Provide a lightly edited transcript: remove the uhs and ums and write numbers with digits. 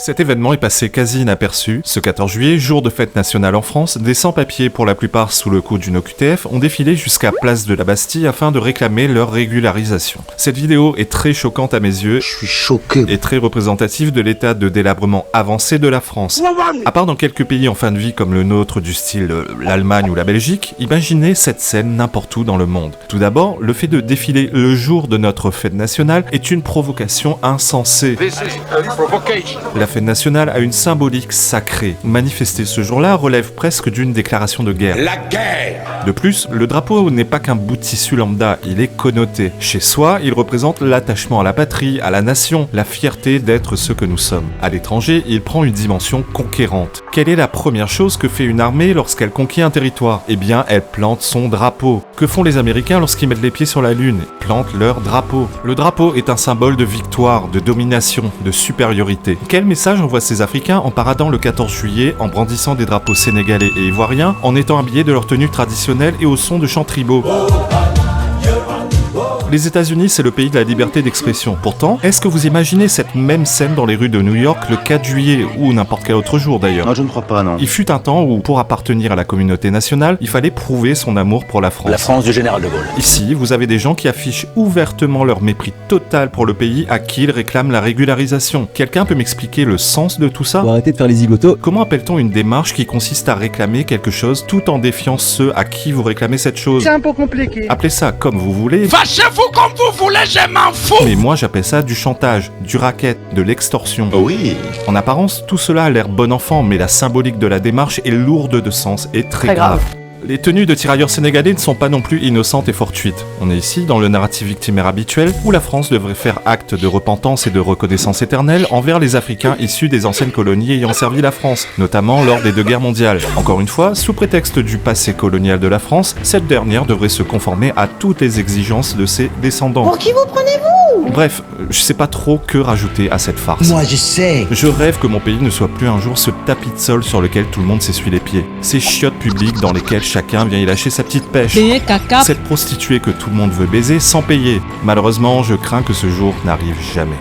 Cet événement est passé quasi inaperçu. Ce 14 juillet, jour de fête nationale en France, des sans-papiers, pour la plupart sous le coup d'une OQTF, ont défilé jusqu'à Place de la Bastille afin de réclamer leur régularisation. Cette vidéo est très choquante à mes yeux. Je suis choqué. Et très représentative de l'état de délabrement avancé de la France. À part dans quelques pays en fin de vie comme le nôtre du style l'Allemagne ou la Belgique, imaginez cette scène n'importe où dans le monde. Tout d'abord, le fait de défiler le jour de notre fête nationale est une provocation insensée. La fête nationale a une symbolique sacrée. Manifester ce jour-là relève presque d'une déclaration de guerre. La guerre! De plus, le drapeau n'est pas qu'un bout de tissu lambda, il est connoté. Chez soi, il représente l'attachement à la patrie, à la nation, la fierté d'être ce que nous sommes. À l'étranger, il prend une dimension conquérante. Quelle est la première chose que fait une armée lorsqu'elle conquiert un territoire? Eh bien, elle plante son drapeau. Que font les Américains lorsqu'ils mettent les pieds sur la Lune? Ils plantent leur drapeau. Le drapeau est un symbole de victoire, de domination, de supériorité. Quel message envoient ces Africains en paradant le 14 juillet, en brandissant des drapeaux sénégalais et ivoiriens, en étant habillés de leur tenue traditionnelle et au son de chants tribaux? Les États-Unis, c'est le pays de la liberté d'expression. Pourtant, est-ce que vous imaginez cette même scène dans les rues de New York le 4 juillet, ou n'importe quel autre jour d'ailleurs? Non, je ne crois pas, non. Il fut un temps où, pour appartenir à la communauté nationale, il fallait prouver son amour pour la France. La France du général de Gaulle. Ici, vous avez des gens qui affichent ouvertement leur mépris total pour le pays à qui ils réclament la régularisation. Quelqu'un peut m'expliquer le sens de tout ça? Faut arrêter de faire les zigotos. Comment appelle-t-on une démarche qui consiste à réclamer quelque chose tout en défiant ceux à qui vous réclamez cette chose? C'est un peu compliqué. Appelez ça comme vous voulez. Fâchez-vous comme vous voulez, je m'en fous! Mais moi j'appelle ça du chantage, du racket, de l'extorsion. Oui. En apparence, tout cela a l'air bon enfant, mais la symbolique de la démarche est lourde de sens et très grave. Les tenues de tirailleurs sénégalais ne sont pas non plus innocentes et fortuites. On est ici dans le narratif victimaire habituel où la France devrait faire acte de repentance et de reconnaissance éternelle envers les Africains issus des anciennes colonies ayant servi la France, notamment lors des 2 guerres mondiales. Encore une fois, sous prétexte du passé colonial de la France, cette dernière devrait se conformer à toutes les exigences de ses descendants. Pour qui vous prenez-vous? Bref, je sais pas trop que rajouter à cette farce. Moi, je sais. Je rêve que mon pays ne soit plus un jour ce tapis de sol sur lequel tout le monde s'essuie les pieds. Ces chiottes publiques dans lesquelles chacun vient y lâcher sa petite pêche. Cette prostituée que tout le monde veut baiser sans payer. Malheureusement, je crains que ce jour n'arrive jamais.